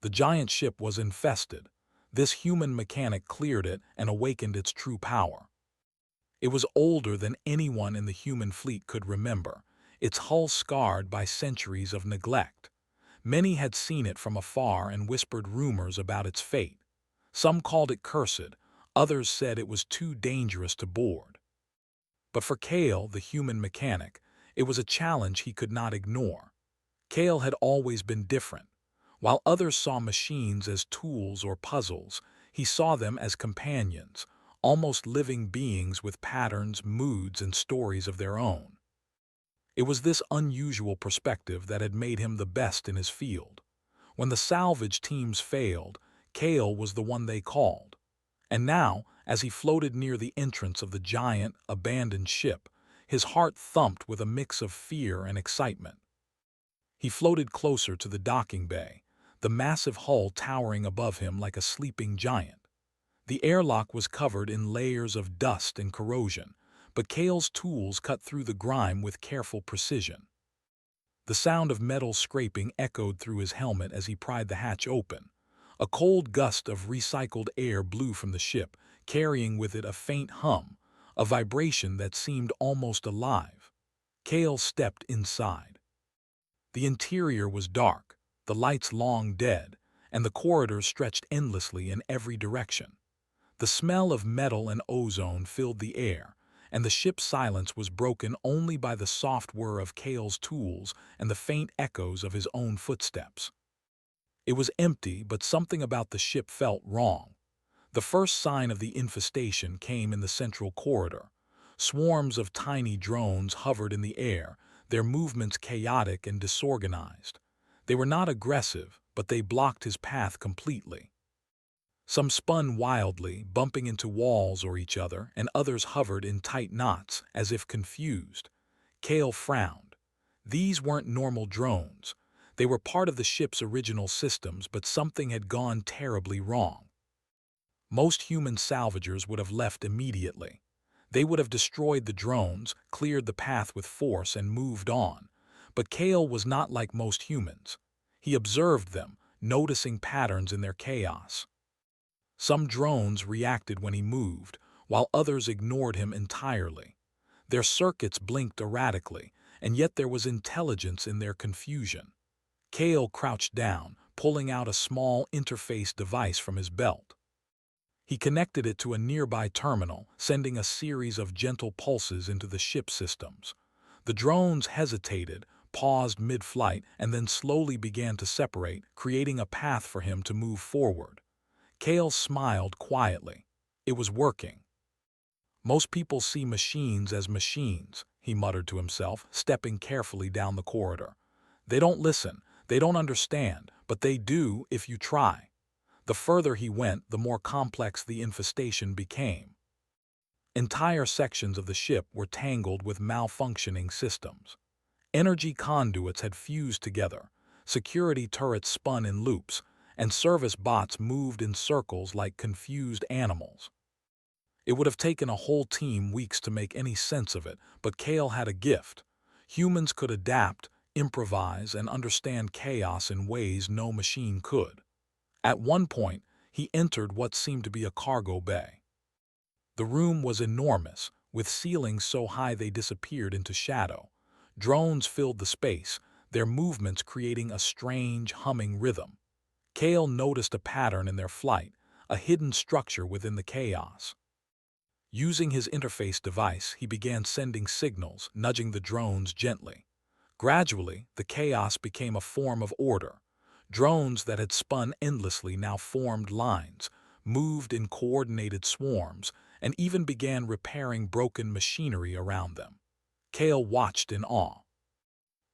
The giant ship was infested. This human mechanic cleared it and awakened its true power. It was older than anyone in the human fleet could remember, its hull scarred by centuries of neglect. Many had seen it from afar and whispered rumors about its fate. Some called it cursed, others said it was too dangerous to board. But for Kale, the human mechanic, it was a challenge he could not ignore. Kale had always been different. While others saw machines as tools or puzzles, he saw them as companions, almost living beings with patterns, moods, and stories of their own. It was this unusual perspective that had made him the best in his field. When the salvage teams failed, Kale was the one they called. And now, as he floated near the entrance of the giant, abandoned ship, his heart thumped with a mix of fear and excitement. He floated closer to the docking bay, the massive hull towering above him like a sleeping giant. The airlock was covered in layers of dust and corrosion, but Kale's tools cut through the grime with careful precision. The sound of metal scraping echoed through his helmet as he pried the hatch open. A cold gust of recycled air blew from the ship, carrying with it a faint hum, a vibration that seemed almost alive. Kale stepped inside. The interior was dark, the lights long dead, and the corridors stretched endlessly in every direction. The smell of metal and ozone filled the air, and the ship's silence was broken only by the soft whir of Kale's tools and the faint echoes of his own footsteps. It was empty, but something about the ship felt wrong. The first sign of the infestation came in the central corridor. Swarms of tiny drones hovered in the air, their movements chaotic and disorganized. They were not aggressive, but they blocked his path completely. Some spun wildly, bumping into walls or each other, and others hovered in tight knots, as if confused. Kale frowned. These weren't normal drones. They were part of the ship's original systems, but something had gone terribly wrong. Most human salvagers would have left immediately. They would have destroyed the drones, cleared the path with force, and moved on. But Kale was not like most humans. He observed them, noticing patterns in their chaos. Some drones reacted when he moved, while others ignored him entirely. Their circuits blinked erratically, and yet there was intelligence in their confusion. Kale crouched down, pulling out a small interface device from his belt. He connected it to a nearby terminal, sending a series of gentle pulses into the ship's systems. The drones hesitated, paused mid-flight, and then slowly began to separate, creating a path for him to move forward. Kale smiled quietly. It was working. Most people see machines as machines, he muttered to himself, stepping carefully down the corridor. They don't listen, they don't understand, but they do if you try. The further he went, the more complex the infestation became. Entire sections of the ship were tangled with malfunctioning systems. Energy conduits had fused together, security turrets spun in loops, and service bots moved in circles like confused animals. It would have taken a whole team weeks to make any sense of it, but Kale had a gift. Humans could adapt, improvise, and understand chaos in ways no machine could. At one point, he entered what seemed to be a cargo bay. The room was enormous, with ceilings so high they disappeared into shadow. Drones filled the space, their movements creating a strange, humming rhythm. Kale noticed a pattern in their flight, a hidden structure within the chaos. Using his interface device, he began sending signals, nudging the drones gently. Gradually, the chaos became a form of order. Drones that had spun endlessly now formed lines, moved in coordinated swarms, and even began repairing broken machinery around them. Kale watched in awe.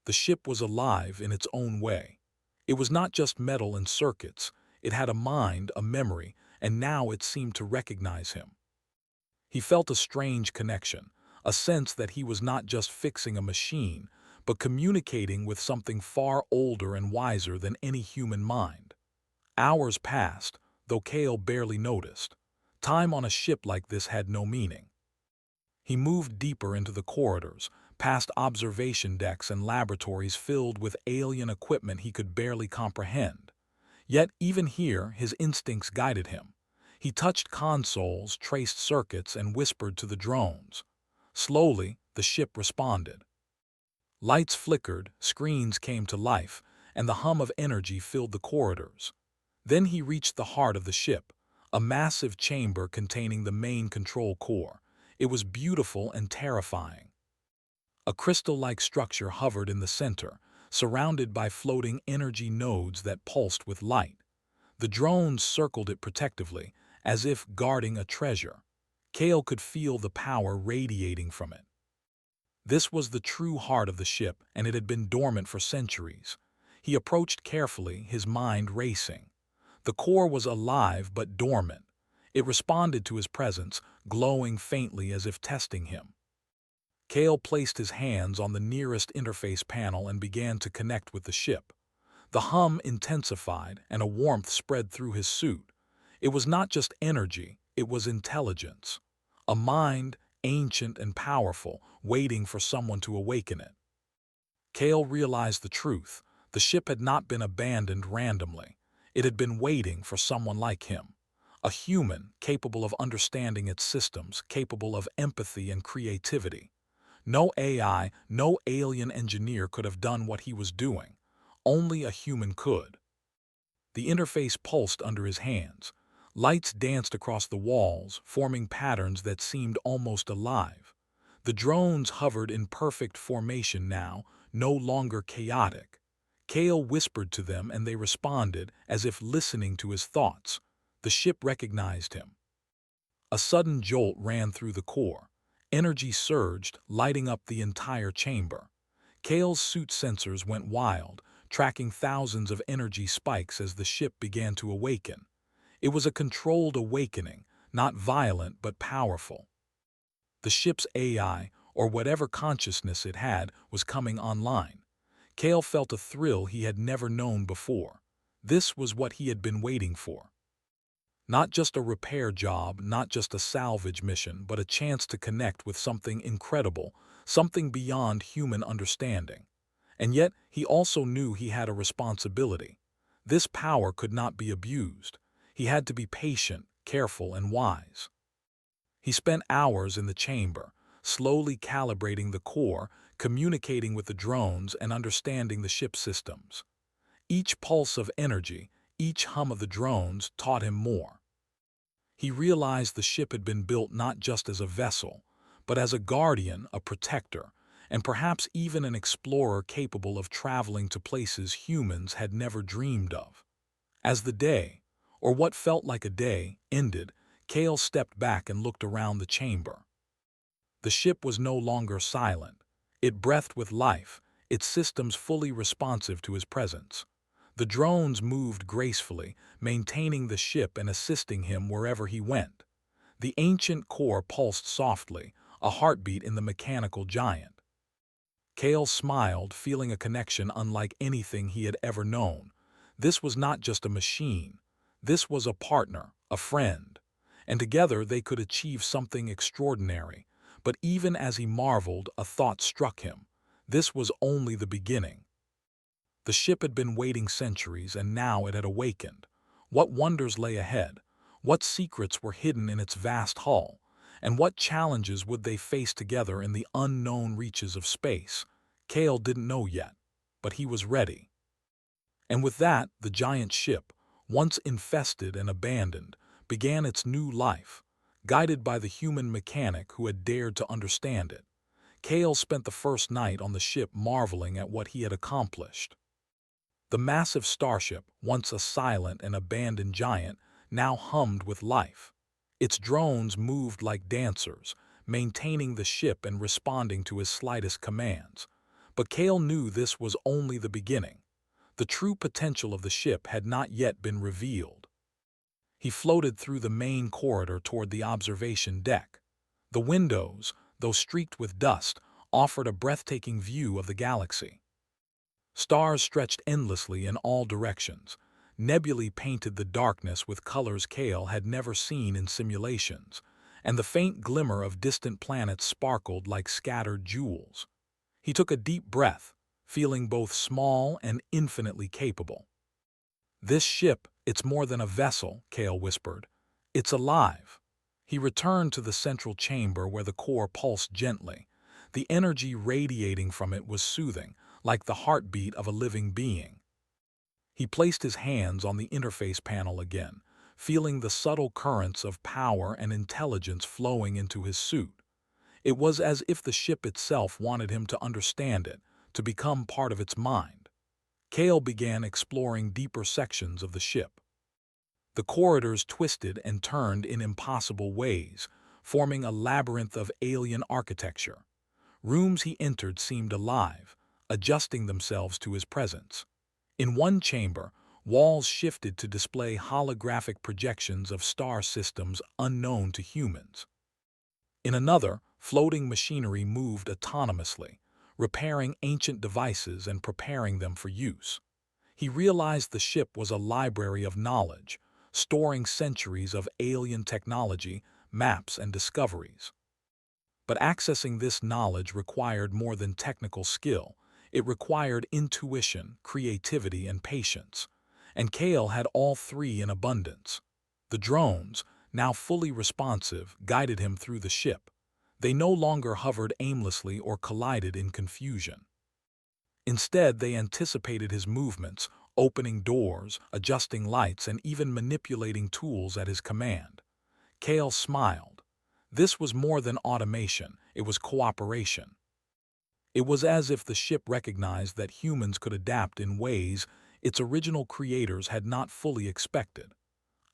The ship was alive in its own way. It was not just metal and circuits, it had a mind, a memory, and now it seemed to recognize him. He felt a strange connection, a sense that he was not just fixing a machine, but communicating with something far older and wiser than any human mind. Hours passed, though Kale barely noticed. Time on a ship like this had no meaning. He moved deeper into the corridors, past observation decks and laboratories filled with alien equipment he could barely comprehend. Yet even here, his instincts guided him. He touched consoles, traced circuits, and whispered to the drones. Slowly, the ship responded. Lights flickered, screens came to life, and the hum of energy filled the corridors. Then he reached the heart of the ship, a massive chamber containing the main control core. It was beautiful and terrifying. A crystal-like structure hovered in the center, surrounded by floating energy nodes that pulsed with light. The drones circled it protectively, as if guarding a treasure. Kale could feel the power radiating from it. This was the true heart of the ship, and it had been dormant for centuries. He approached carefully, his mind racing. The core was alive but dormant. It responded to his presence, glowing faintly as if testing him. Kale placed his hands on the nearest interface panel and began to connect with the ship. The hum intensified, and a warmth spread through his suit. It was not just energy, it was intelligence. A mind, ancient and powerful, waiting for someone to awaken it. Kale realized the truth. The ship had not been abandoned randomly. It had been waiting for someone like him. A human capable of understanding its systems, capable of empathy and creativity. No AI, no alien engineer could have done what he was doing. Only a human could. The interface pulsed under his hands. Lights danced across the walls, forming patterns that seemed almost alive. The drones hovered in perfect formation now, no longer chaotic. Kale whispered to them and they responded, as if listening to his thoughts. The ship recognized him. A sudden jolt ran through the core. Energy surged, lighting up the entire chamber. Kale's suit sensors went wild, tracking thousands of energy spikes as the ship began to awaken. It was a controlled awakening, not violent but powerful. The ship's AI, or whatever consciousness it had, was coming online. Kale felt a thrill he had never known before. This was what he had been waiting for. Not just a repair job, not just a salvage mission, but a chance to connect with something incredible, something beyond human understanding. And yet, he also knew he had a responsibility. This power could not be abused. He had to be patient, careful, and wise. He spent hours in the chamber, slowly calibrating the core, communicating with the drones, and understanding the ship's systems. Each pulse of energy, each hum of the drones taught him more. He realized the ship had been built not just as a vessel, but as a guardian, a protector, and perhaps even an explorer capable of traveling to places humans had never dreamed of. As the day, or what felt like a day, ended, Kale stepped back and looked around the chamber. The ship was no longer silent. It breathed with life, its systems fully responsive to his presence. The drones moved gracefully, maintaining the ship and assisting him wherever he went. The ancient core pulsed softly, a heartbeat in the mechanical giant. Kale smiled, feeling a connection unlike anything he had ever known. This was not just a machine. This was a partner, a friend. And together they could achieve something extraordinary. But even as he marveled, a thought struck him. This was only the beginning. The ship had been waiting centuries, and now it had awakened. What wonders lay ahead? What secrets were hidden in its vast hull? And what challenges would they face together in the unknown reaches of space? Kale didn't know yet, but he was ready. And with that, the giant ship, once infested and abandoned, began its new life, guided by the human mechanic who had dared to understand it. Kale spent the first night on the ship marveling at what he had accomplished. The massive starship, once a silent and abandoned giant, now hummed with life. Its drones moved like dancers, maintaining the ship and responding to his slightest commands. But Kale knew this was only the beginning. The true potential of the ship had not yet been revealed. He floated through the main corridor toward the observation deck. The windows, though streaked with dust, offered a breathtaking view of the galaxy. Stars stretched endlessly in all directions. Nebulae painted the darkness with colors Kale had never seen in simulations, and the faint glimmer of distant planets sparkled like scattered jewels. He took a deep breath, feeling both small and infinitely capable. "This ship, it's more than a vessel," Kale whispered. "It's alive." He returned to the central chamber where the core pulsed gently. The energy radiating from it was soothing, like the heartbeat of a living being. He placed his hands on the interface panel again, feeling the subtle currents of power and intelligence flowing into his suit. It was as if the ship itself wanted him to understand it, to become part of its mind. Kale began exploring deeper sections of the ship. The corridors twisted and turned in impossible ways, forming a labyrinth of alien architecture. Rooms he entered seemed alive, adjusting themselves to his presence. In one chamber, walls shifted to display holographic projections of star systems unknown to humans. In another, floating machinery moved autonomously, repairing ancient devices and preparing them for use. He realized the ship was a library of knowledge, storing centuries of alien technology, maps, and discoveries. But accessing this knowledge required more than technical skill. It required intuition, creativity, and patience. And Kale had all three in abundance. The drones, now fully responsive, guided him through the ship. They no longer hovered aimlessly or collided in confusion. Instead, they anticipated his movements, opening doors, adjusting lights, and even manipulating tools at his command. Kale smiled. This was more than automation, it was cooperation. It was as if the ship recognized that humans could adapt in ways its original creators had not fully expected.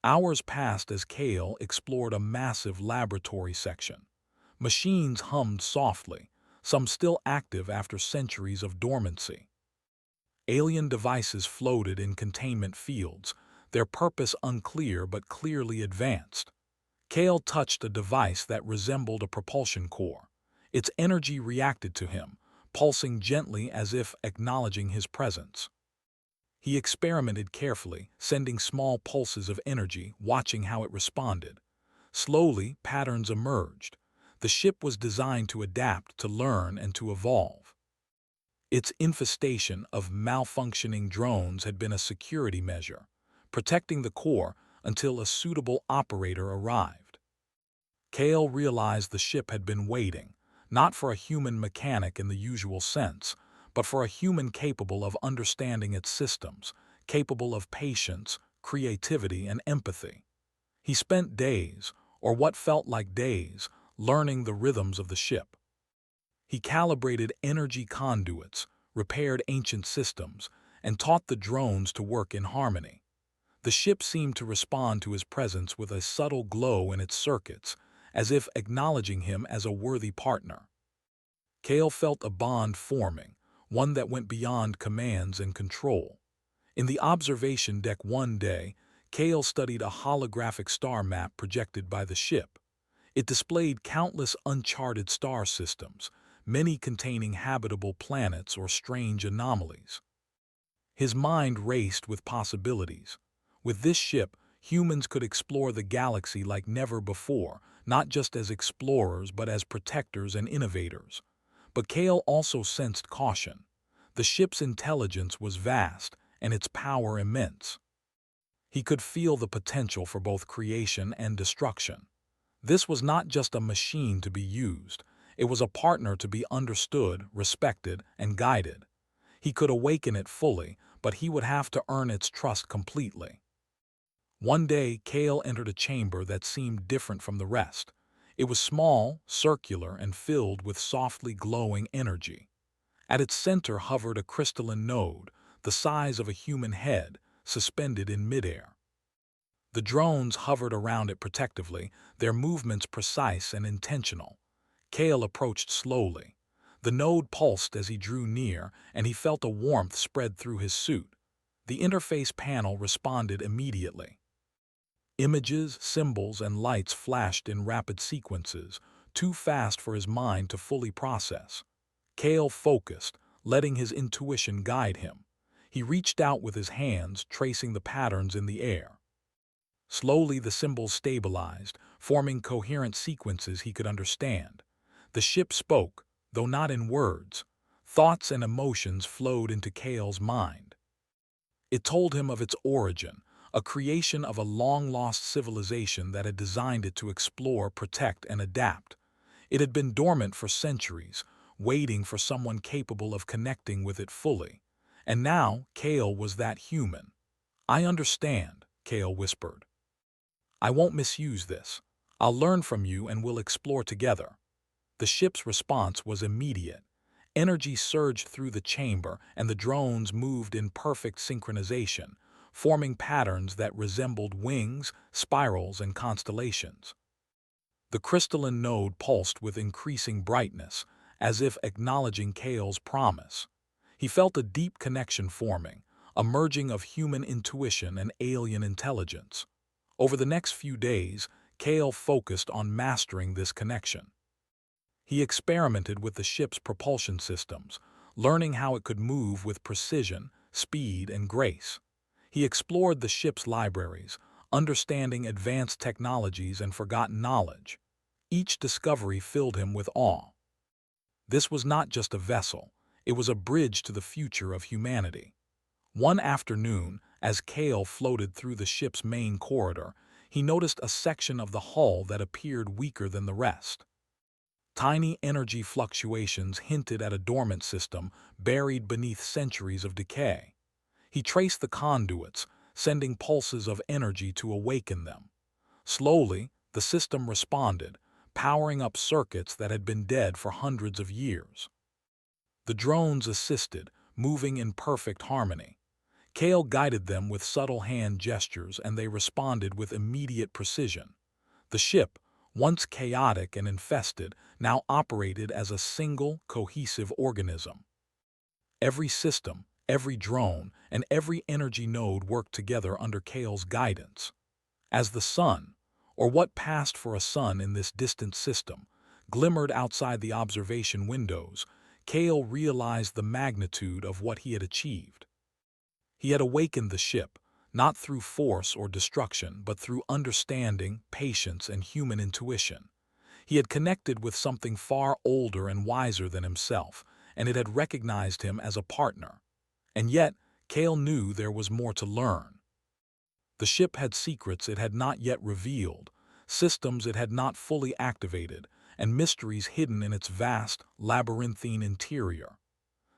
Hours passed as Kale explored a massive laboratory section. Machines hummed softly, some still active after centuries of dormancy. Alien devices floated in containment fields, their purpose unclear but clearly advanced. Kale touched a device that resembled a propulsion core. Its energy reacted to him, pulsing gently as if acknowledging his presence. He experimented carefully, sending small pulses of energy, watching how it responded. Slowly, patterns emerged. The ship was designed to adapt, to learn, and to evolve. Its infestation of malfunctioning drones had been a security measure, protecting the core until a suitable operator arrived. Kale realized the ship had been waiting, not for a human mechanic in the usual sense, but for a human capable of understanding its systems, capable of patience, creativity, and empathy. He spent days, or what felt like days, learning the rhythms of the ship. He calibrated energy conduits, repaired ancient systems, and taught the drones to work in harmony. The ship seemed to respond to his presence with a subtle glow in its circuits, as if acknowledging him as a worthy partner. Kale felt a bond forming, one that went beyond commands and control. In the observation deck one day, Kale studied a holographic star map projected by the ship. It displayed countless uncharted star systems, many containing habitable planets or strange anomalies. His mind raced with possibilities. With this ship, humans could explore the galaxy like never before, not just as explorers but as protectors and innovators. But Kale also sensed caution. The ship's intelligence was vast and its power immense. He could feel the potential for both creation and destruction. This was not just a machine to be used, it was a partner to be understood, respected, and guided. He could awaken it fully, but he would have to earn its trust completely. One day, Kale entered a chamber that seemed different from the rest. It was small, circular, and filled with softly glowing energy. At its center hovered a crystalline node, the size of a human head, suspended in midair. The drones hovered around it protectively, their movements precise and intentional. Kale approached slowly. The node pulsed as he drew near, and he felt a warmth spread through his suit. The interface panel responded immediately. Images, symbols, and lights flashed in rapid sequences, too fast for his mind to fully process. Kale focused, letting his intuition guide him. He reached out with his hands, tracing the patterns in the air. Slowly the symbols stabilized, forming coherent sequences he could understand. The ship spoke, though not in words. Thoughts and emotions flowed into Kale's mind. It told him of its origin, a creation of a long-lost civilization that had designed it to explore, protect, and adapt. It had been dormant for centuries, waiting for someone capable of connecting with it fully. And now, Kale was that human. "I understand," Kale whispered. "I won't misuse this. I'll learn from you and we'll explore together." The ship's response was immediate. Energy surged through the chamber and the drones moved in perfect synchronization, forming patterns that resembled wings, spirals, and constellations. The crystalline node pulsed with increasing brightness, as if acknowledging Kale's promise. He felt a deep connection forming, a merging of human intuition and alien intelligence. Over the next few days, Kale focused on mastering this connection. He experimented with the ship's propulsion systems, learning how it could move with precision, speed, and grace. He explored the ship's libraries, understanding advanced technologies and forgotten knowledge. Each discovery filled him with awe. This was not just a vessel, it was a bridge to the future of humanity. One afternoon, as Kale floated through the ship's main corridor, he noticed a section of the hull that appeared weaker than the rest. Tiny energy fluctuations hinted at a dormant system buried beneath centuries of decay. He traced the conduits, sending pulses of energy to awaken them. Slowly, the system responded, powering up circuits that had been dead for hundreds of years. The drones assisted, moving in perfect harmony. Kale guided them with subtle hand gestures and they responded with immediate precision. The ship, once chaotic and infested, now operated as a single, cohesive organism. Every system, every drone, and every energy node worked together under Kale's guidance. As the sun, or what passed for a sun in this distant system, glimmered outside the observation windows, Kale realized the magnitude of what he had achieved. He had awakened the ship, not through force or destruction, but through understanding, patience, and human intuition. He had connected with something far older and wiser than himself, and it had recognized him as a partner. And yet, Kale knew there was more to learn. The ship had secrets it had not yet revealed, systems it had not fully activated, and mysteries hidden in its vast, labyrinthine interior.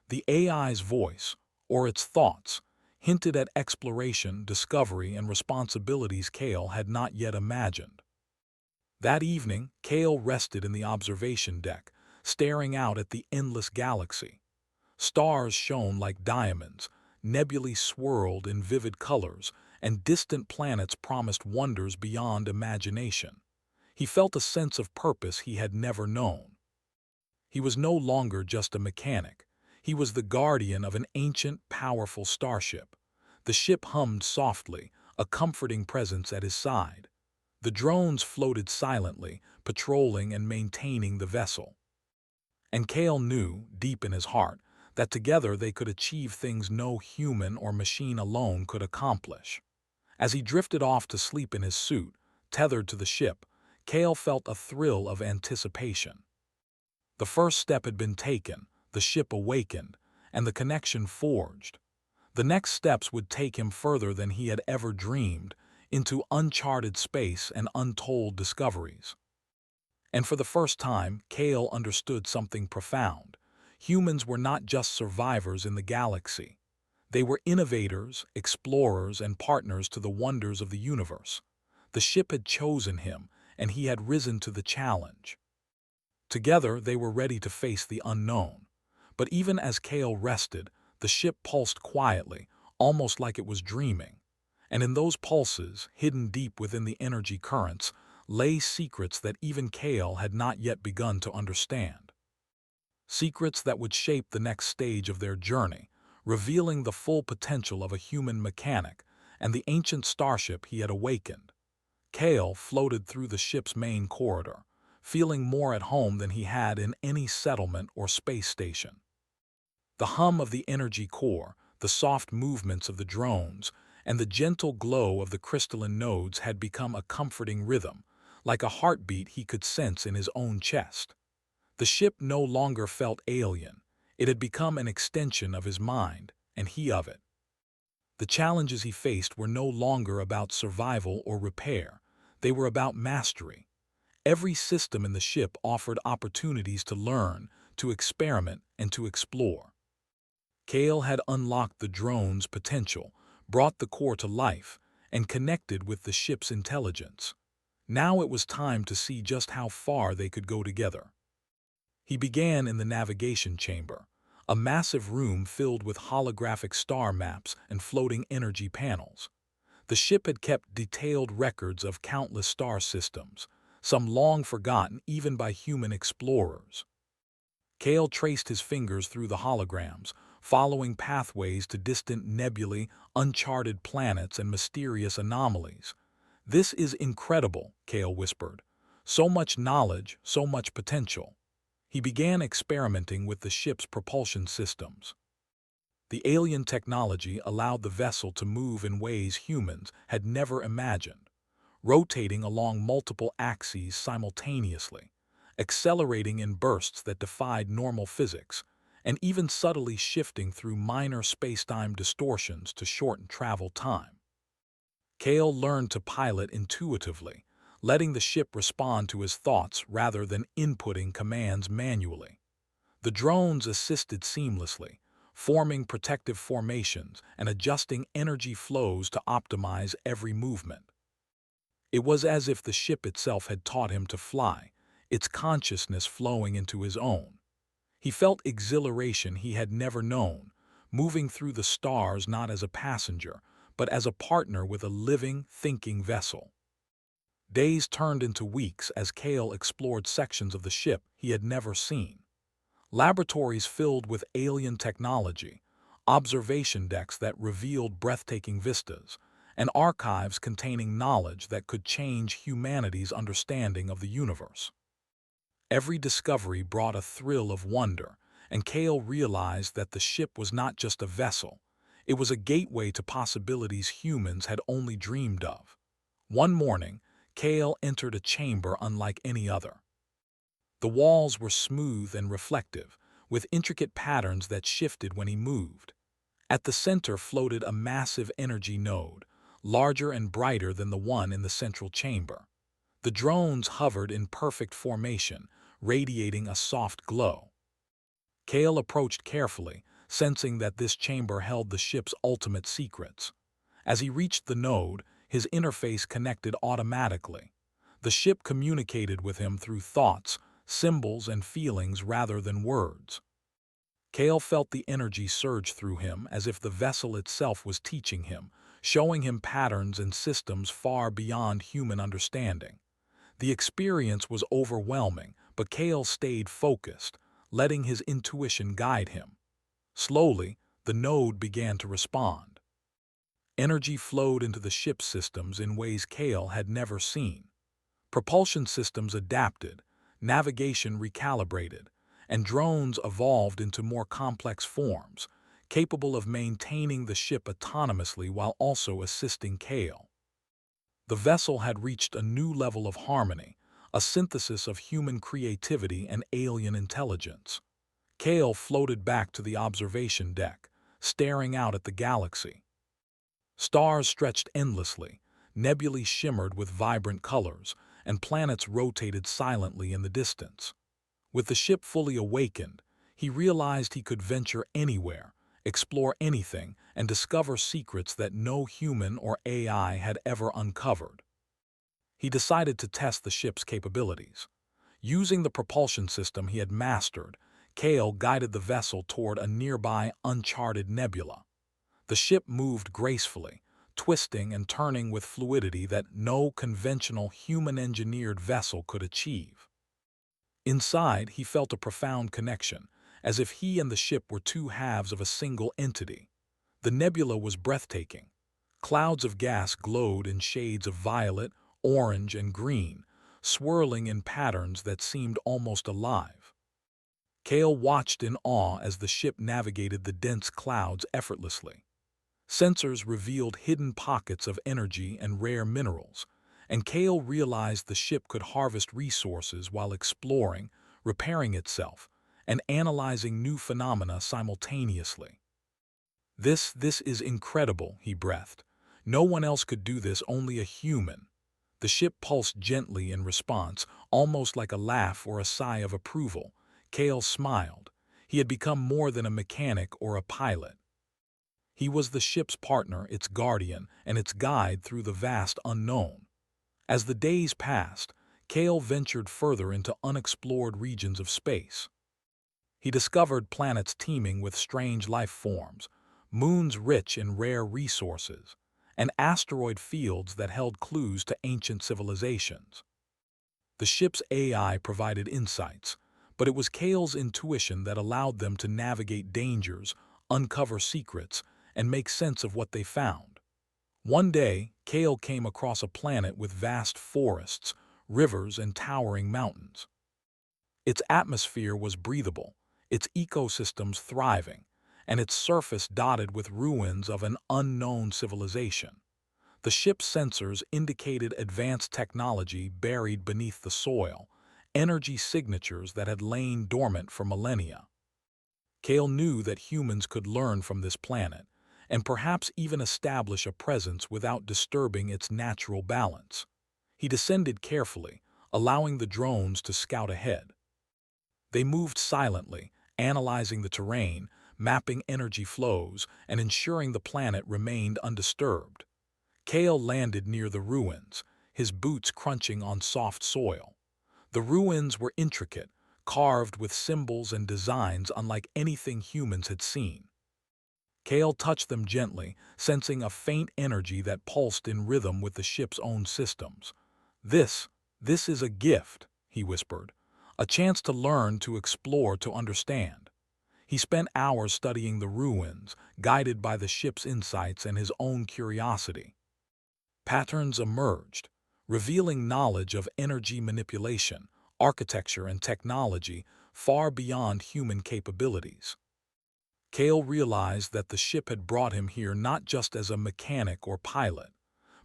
The AI's voice, or its thoughts, hinted at exploration, discovery, and responsibilities Kale had not yet imagined. That evening, Kale rested in the observation deck, staring out at the endless galaxy. Stars shone like diamonds, nebulae swirled in vivid colors, and distant planets promised wonders beyond imagination. He felt a sense of purpose he had never known. He was no longer just a mechanic. He was the guardian of an ancient, powerful starship. The ship hummed softly, a comforting presence at his side. The drones floated silently, patrolling and maintaining the vessel. And Kale knew, deep in his heart, that together they could achieve things no human or machine alone could accomplish. As he drifted off to sleep in his suit, tethered to the ship, Kale felt a thrill of anticipation. The first step had been taken, the ship awakened, and the connection forged. The next steps would take him further than he had ever dreamed, into uncharted space and untold discoveries. And for the first time, Kale understood something profound. Humans were not just survivors in the galaxy. They were innovators, explorers, and partners to the wonders of the universe. The ship had chosen him, and he had risen to the challenge. Together, they were ready to face the unknown. But even as Kale rested, the ship pulsed quietly, almost like it was dreaming. And in those pulses, hidden deep within the energy currents, lay secrets that even Kale had not yet begun to understand. Secrets that would shape the next stage of their journey, revealing the full potential of a human mechanic and the ancient starship he had awakened. Kale floated through the ship's main corridor, feeling more at home than he had in any settlement or space station. The hum of the energy core, the soft movements of the drones, and the gentle glow of the crystalline nodes had become a comforting rhythm, like a heartbeat he could sense in his own chest. The ship no longer felt alien. It had become an extension of his mind, and he of it. The challenges he faced were no longer about survival or repair. They were about mastery. Every system in the ship offered opportunities to learn, to experiment, and to explore. Kale had unlocked the drone's potential, brought the core to life, and connected with the ship's intelligence. Now it was time to see just how far they could go together. He began in the navigation chamber, a massive room filled with holographic star maps and floating energy panels. The ship had kept detailed records of countless star systems, some long forgotten even by human explorers. Kale traced his fingers through the holograms, following pathways to distant nebulae, uncharted planets, and mysterious anomalies. "This is incredible," Kale whispered. "So much knowledge, so much potential." He began experimenting with the ship's propulsion systems. The alien technology allowed the vessel to move in ways humans had never imagined, rotating along multiple axes simultaneously, accelerating in bursts that defied normal physics, and even subtly shifting through minor spacetime distortions to shorten travel time. Kale learned to pilot intuitively, letting the ship respond to his thoughts rather than inputting commands manually. The drones assisted seamlessly, forming protective formations and adjusting energy flows to optimize every movement. It was as if the ship itself had taught him to fly, its consciousness flowing into his own. He felt exhilaration he had never known, moving through the stars not as a passenger, but as a partner with a living, thinking vessel. Days turned into weeks as Kale explored sections of the ship he had never seen. Laboratories filled with alien technology, observation decks that revealed breathtaking vistas, and archives containing knowledge that could change humanity's understanding of the universe. Every discovery brought a thrill of wonder, and Kale realized that the ship was not just a vessel. It was a gateway to possibilities humans had only dreamed of. One morning, Kale entered a chamber unlike any other. The walls were smooth and reflective, with intricate patterns that shifted when he moved. At the center floated a massive energy node, larger and brighter than the one in the central chamber. The drones hovered in perfect formation, radiating a soft glow. Kale approached carefully, sensing that this chamber held the ship's ultimate secrets. As he reached the node, his interface connected automatically. The ship communicated with him through thoughts, symbols, and feelings rather than words. Kale felt the energy surge through him as if the vessel itself was teaching him, showing him patterns and systems far beyond human understanding. The experience was overwhelming, but Kale stayed focused, letting his intuition guide him. Slowly, the node began to respond. Energy flowed into the ship's systems in ways Kale had never seen. Propulsion systems adapted, navigation recalibrated, and drones evolved into more complex forms, capable of maintaining the ship autonomously while also assisting Kale. The vessel had reached a new level of harmony, a synthesis of human creativity and alien intelligence. Kale floated back to the observation deck, staring out at the galaxy. Stars stretched endlessly, nebulae shimmered with vibrant colors, and planets rotated silently in the distance. With the ship fully awakened, he realized he could venture anywhere, explore anything, and discover secrets that no human or AI had ever uncovered. He decided to test the ship's capabilities. Using the propulsion system he had mastered, Kale guided the vessel toward a nearby uncharted nebula. The ship moved gracefully, twisting and turning with fluidity that no conventional human-engineered vessel could achieve. Inside, he felt a profound connection, as if he and the ship were two halves of a single entity. The nebula was breathtaking. Clouds of gas glowed in shades of violet, orange, and green, swirling in patterns that seemed almost alive. Kale watched in awe as the ship navigated the dense clouds effortlessly. Sensors revealed hidden pockets of energy and rare minerals, and Kale realized the ship could harvest resources while exploring, repairing itself, and analyzing new phenomena simultaneously. This is incredible, he breathed. No one else could do this, only a human. The ship pulsed gently in response, almost like a laugh or a sigh of approval. Kale smiled. He had become more than a mechanic or a pilot. He was the ship's partner, its guardian, and its guide through the vast unknown. As the days passed, Kale ventured further into unexplored regions of space. He discovered planets teeming with strange life forms, moons rich in rare resources, and asteroid fields that held clues to ancient civilizations. The ship's AI provided insights, but it was Kale's intuition that allowed them to navigate dangers, uncover secrets, and make sense of what they found. One day, Kale came across a planet with vast forests, rivers, and towering mountains. Its atmosphere was breathable, its ecosystems thriving, and its surface dotted with ruins of an unknown civilization. The ship's sensors indicated advanced technology buried beneath the soil, energy signatures that had lain dormant for millennia. Kale knew that humans could learn from this planet, and perhaps even establish a presence without disturbing its natural balance. He descended carefully, allowing the drones to scout ahead. They moved silently, analyzing the terrain, mapping energy flows, and ensuring the planet remained undisturbed. Kale landed near the ruins, his boots crunching on soft soil. The ruins were intricate, carved with symbols and designs unlike anything humans had seen. Kale touched them gently, sensing a faint energy that pulsed in rhythm with the ship's own systems. This is a gift, he whispered, a chance to learn, to explore, to understand. He spent hours studying the ruins, guided by the ship's insights and his own curiosity. Patterns emerged, revealing knowledge of energy manipulation, architecture, and technology far beyond human capabilities. Kale realized that the ship had brought him here not just as a mechanic or pilot,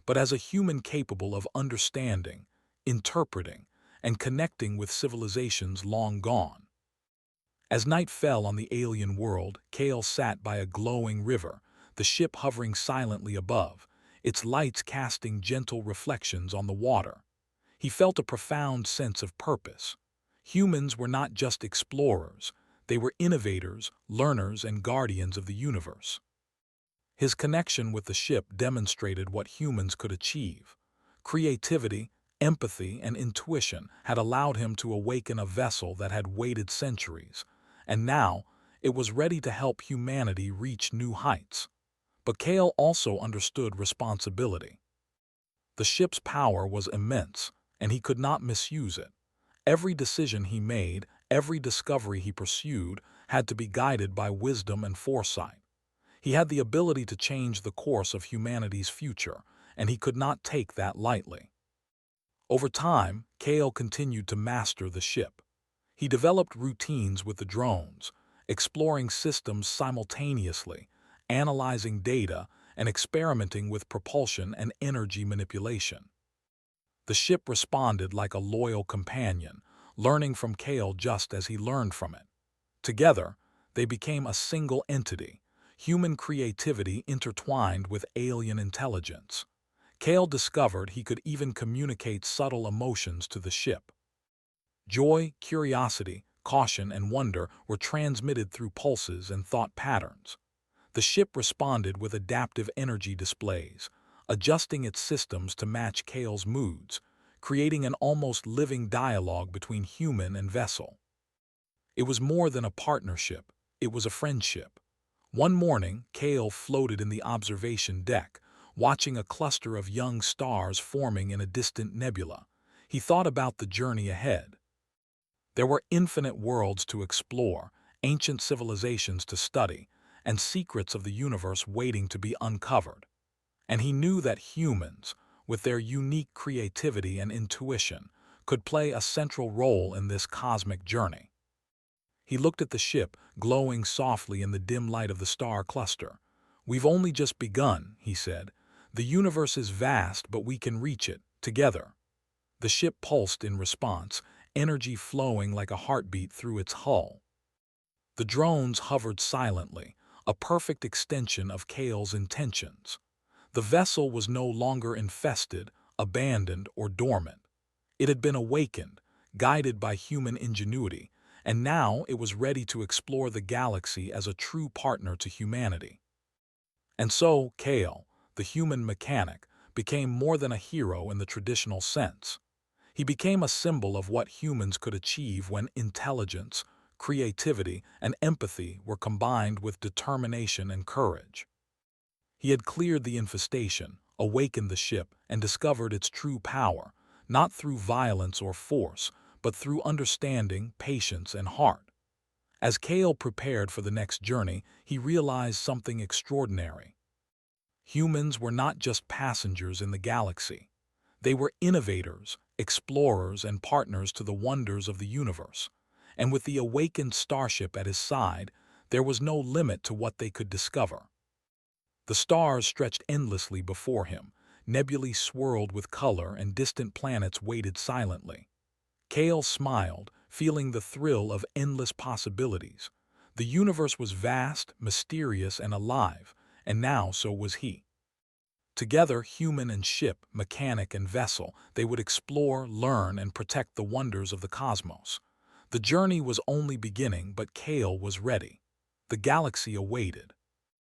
but as a human capable of understanding, interpreting, and connecting with civilizations long gone. As night fell on the alien world, Kale sat by a glowing river, the ship hovering silently above, its lights casting gentle reflections on the water. He felt a profound sense of purpose. Humans were not just explorers, they were innovators, learners, and guardians of the universe. His connection with the ship demonstrated what humans could achieve. Creativity, empathy, and intuition had allowed him to awaken a vessel that had waited centuries, and now it was ready to help humanity reach new heights. But Kale also understood responsibility. The ship's power was immense, and he could not misuse it. Every decision he made, every discovery he pursued, had to be guided by wisdom and foresight. He had the ability to change the course of humanity's future, and he could not take that lightly. Over time, Kale continued to master the ship. He developed routines with the drones, exploring systems simultaneously, analyzing data, and experimenting with propulsion and energy manipulation. The ship responded like a loyal companion, learning from Kale just as he learned from it. Together, they became a single entity, human creativity intertwined with alien intelligence. Kale discovered he could even communicate subtle emotions to the ship. Joy, curiosity, caution, and wonder were transmitted through pulses and thought patterns. The ship responded with adaptive energy displays, adjusting its systems to match Kale's moods, creating an almost living dialogue between human and vessel. It was more than a partnership, it was a friendship. One morning, Kale floated in the observation deck, watching a cluster of young stars forming in a distant nebula. He thought about the journey ahead. There were infinite worlds to explore, ancient civilizations to study, and secrets of the universe waiting to be uncovered. And he knew that humans, with their unique creativity and intuition, could play a central role in this cosmic journey. He looked at the ship, glowing softly in the dim light of the star cluster. "We've only just begun," he said. "The universe is vast, but we can reach it, together." The ship pulsed in response, energy flowing like a heartbeat through its hull. The drones hovered silently, a perfect extension of Kale's intentions. The vessel was no longer infested, abandoned, or dormant. It had been awakened, guided by human ingenuity, and now it was ready to explore the galaxy as a true partner to humanity. And so, Kale, the human mechanic, became more than a hero in the traditional sense. He became a symbol of what humans could achieve when intelligence, creativity, and empathy were combined with determination and courage. He had cleared the infestation, awakened the ship, and discovered its true power, not through violence or force, but through understanding, patience, and heart. As Kale prepared for the next journey, he realized something extraordinary. Humans were not just passengers in the galaxy. They were innovators, explorers, and partners to the wonders of the universe. And with the awakened starship at his side, there was no limit to what they could discover. The stars stretched endlessly before him, nebulae swirled with color, and distant planets waited silently. Kale smiled, feeling the thrill of endless possibilities. The universe was vast, mysterious, and alive, and now so was he. Together, human and ship, mechanic and vessel, they would explore, learn, and protect the wonders of the cosmos. The journey was only beginning, but Kale was ready. The galaxy awaited.